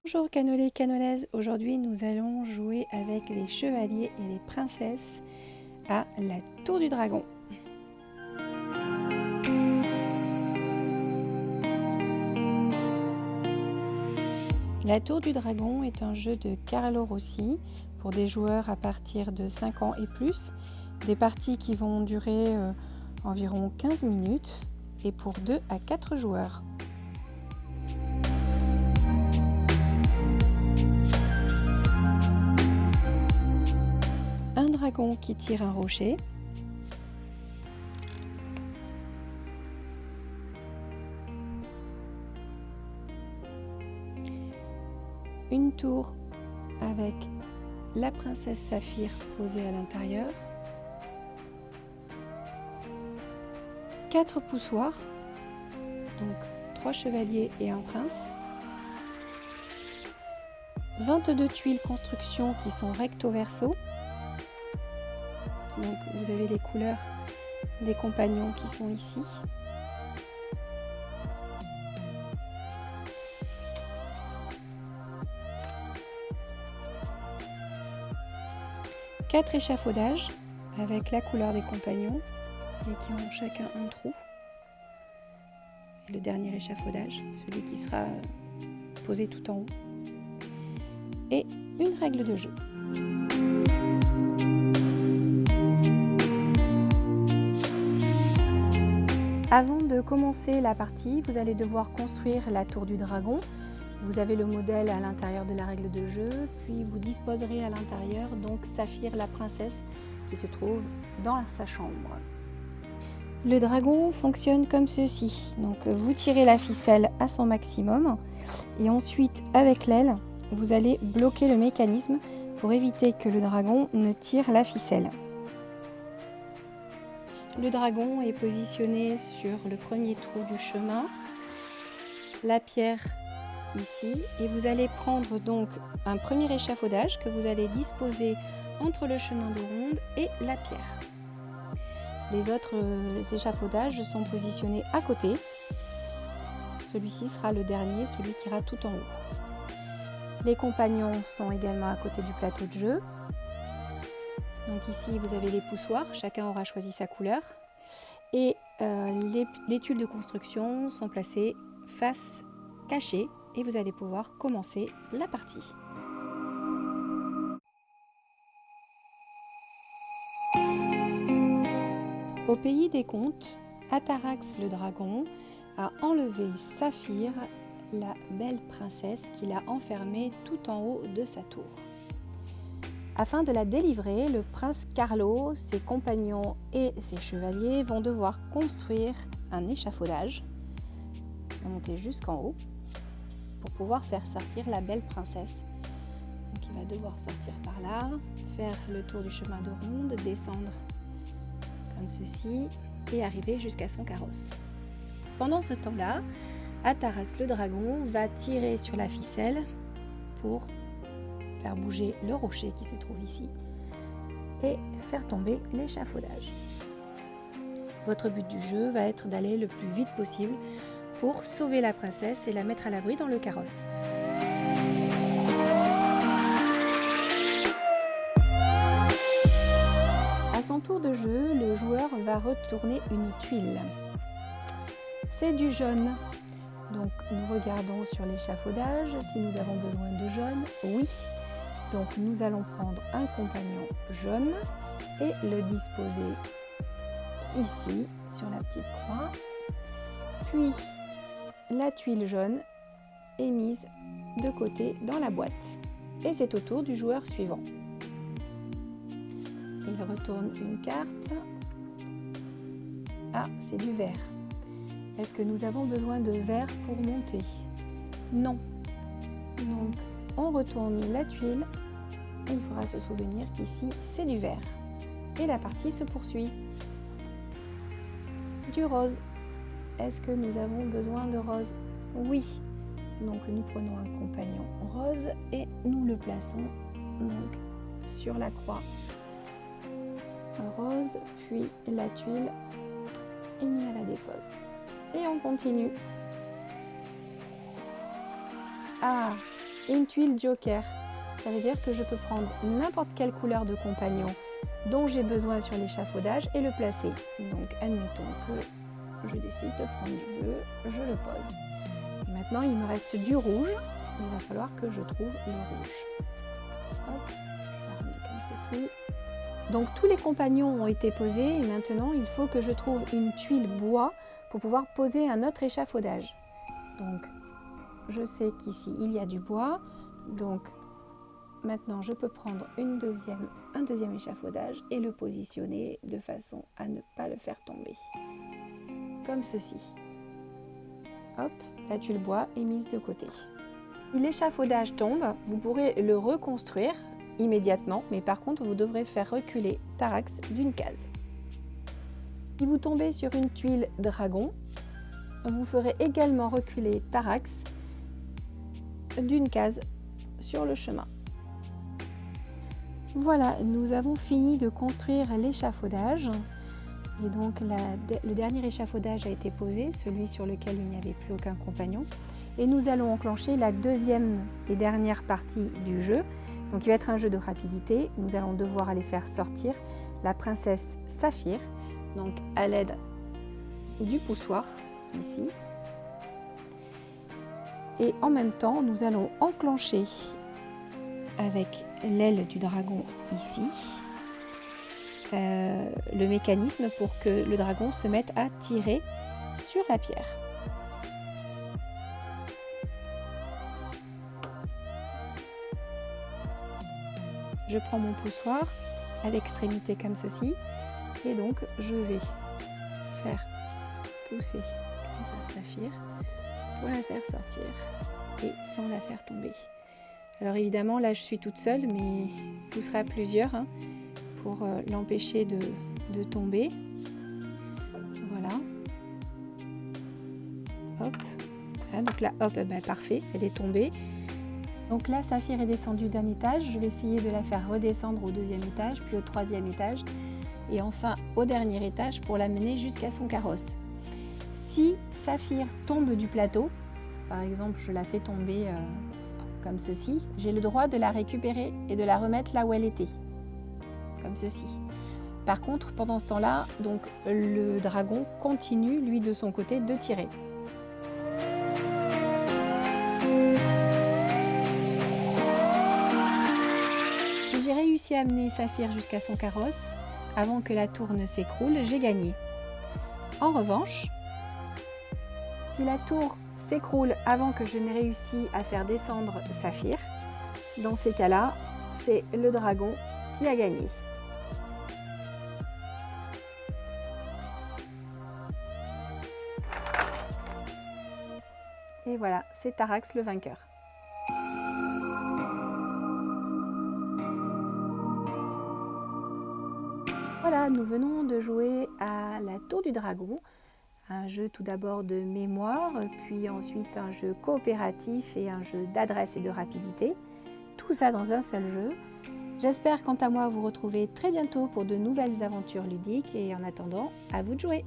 Bonjour canolés et canolaises, aujourd'hui nous allons jouer avec les chevaliers et les princesses à la Tour du Dragon. La Tour du Dragon est un jeu de Carlo Rossi pour des joueurs à partir de 5 ans et plus, des parties qui vont durer environ 15 minutes et pour 2 à 4 joueurs. Un dragon qui tire un rocher, une tour avec la princesse Saphir posée à l'intérieur, 4 poussoirs, donc 3 chevaliers et un prince, 22 tuiles construction qui sont recto verso, donc vous avez les couleurs des compagnons qui sont ici. Quatre échafaudages avec la couleur des compagnons et qui ont chacun un trou. Et le dernier échafaudage, celui qui sera posé tout en haut. Et une règle de jeu. Avant de commencer la partie, vous allez devoir construire la tour du dragon. Vous avez le modèle à l'intérieur de la règle de jeu, puis vous disposerez à l'intérieur donc Saphir la princesse qui se trouve dans sa chambre. Le dragon fonctionne comme ceci. Donc vous tirez la ficelle à son maximum et ensuite avec l'aile, vous allez bloquer le mécanisme pour éviter que le dragon ne tire la ficelle. Le dragon est positionné sur le premier trou du chemin, la pierre ici, et vous allez prendre donc un premier échafaudage que vous allez disposer entre le chemin de ronde et la pierre. Les autres échafaudages sont positionnés à côté. Celui-ci sera le dernier, celui qui ira tout en haut. Les compagnons sont également à côté du plateau de jeu. Donc ici vous avez les poussoirs, chacun aura choisi sa couleur. Et les tuiles de construction sont placées face cachée et vous allez pouvoir commencer la partie. Au pays des contes, Atarax le dragon a enlevé Saphir, la belle princesse qu'il a enfermée tout en haut de sa tour. Afin de la délivrer, le prince Carlo, ses compagnons et ses chevaliers vont devoir construire un échafaudage, monter jusqu'en haut, pour pouvoir faire sortir la belle princesse. Donc il va devoir sortir par là, faire le tour du chemin de ronde, descendre comme ceci et arriver jusqu'à son carrosse. Pendant ce temps-là, Atarax le dragon va tirer sur la ficelle pour faire bouger le rocher qui se trouve ici et faire tomber l'échafaudage. Votre but du jeu va être d'aller le plus vite possible pour sauver la princesse et la mettre à l'abri dans le carrosse. À son tour de jeu, le joueur va retourner une tuile. C'est du jaune. Donc nous regardons sur l'échafaudage si nous avons besoin de jaune. Oui. Donc nous allons prendre un compagnon jaune et le disposer ici sur la petite croix. Puis la tuile jaune est mise de côté dans la boîte. Et c'est au tour du joueur suivant. Il retourne une carte. Ah, c'est du vert. Est-ce que nous avons besoin de vert pour monter? Non. Donc on retourne la tuile. Il faudra se souvenir qu'ici c'est du vert. Et la partie se poursuit. Du rose. Est-ce que nous avons besoin de rose? Oui. Donc nous prenons un compagnon rose et nous le plaçons donc sur la croix. Un rose, puis la tuile est mise à la défausse. Et on continue. Ah, une tuile joker. Ça veut dire que je peux prendre n'importe quelle couleur de compagnon dont j'ai besoin sur l'échafaudage et le placer. Donc admettons que je décide de prendre du bleu, je le pose. Et maintenant il me reste du rouge, il va falloir que je trouve le rouge. Hop, je la remets comme ceci. Donc tous les compagnons ont été posés et maintenant il faut que je trouve une tuile bois pour pouvoir poser un autre échafaudage. Donc je sais qu'ici il y a du bois, donc maintenant je peux prendre un deuxième échafaudage et le positionner de façon à ne pas le faire tomber. Comme ceci. Hop, la tuile bois est mise de côté. Si l'échafaudage tombe, vous pourrez le reconstruire immédiatement, mais par contre vous devrez faire reculer Tarax d'une case. Si vous tombez sur une tuile dragon, vous ferez également reculer Tarax d'une case sur le chemin. Voilà, nous avons fini de construire l'échafaudage. Et donc le dernier échafaudage a été posé, celui sur lequel il n'y avait plus aucun compagnon. Et nous allons enclencher la deuxième et dernière partie du jeu. Donc il va être un jeu de rapidité. Nous allons devoir aller faire sortir la princesse Saphir, donc à l'aide du poussoir, ici. Et en même temps, nous allons enclencher avec l'aile du dragon ici, le mécanisme pour que le dragon se mette à tirer sur la pierre. Je prends mon poussoir à l'extrémité comme ceci et donc je vais faire pousser comme ça Saphir pour la faire sortir et sans la faire tomber. Alors évidemment là je suis toute seule mais vous serez à plusieurs pour l'empêcher de tomber. Voilà. Hop. Voilà, donc là hop, parfait, elle est tombée. Donc là Saphir est descendue d'un étage, je vais essayer de la faire redescendre au deuxième étage, puis au troisième étage et enfin au dernier étage pour l'amener jusqu'à son carrosse. Si Saphir tombe du plateau, par exemple je la fais tomber comme ceci, j'ai le droit de la récupérer et de la remettre là où elle était, comme ceci. Par contre, pendant ce temps-là, donc le dragon continue, lui de son côté, de tirer. Si j'ai réussi à amener Saphir jusqu'à son carrosse, avant que la tour ne s'écroule, j'ai gagné. En revanche, si la tour s'écroule avant que je n'ai réussi à faire descendre Saphir, dans ces cas-là, c'est le dragon qui a gagné. Et voilà, c'est Tarax le vainqueur. Voilà, nous venons de jouer à la Tour du Dragon, un jeu tout d'abord de mémoire, puis ensuite un jeu coopératif et un jeu d'adresse et de rapidité. Tout ça dans un seul jeu. J'espère quant à moi vous retrouver très bientôt pour de nouvelles aventures ludiques et en attendant, à vous de jouer!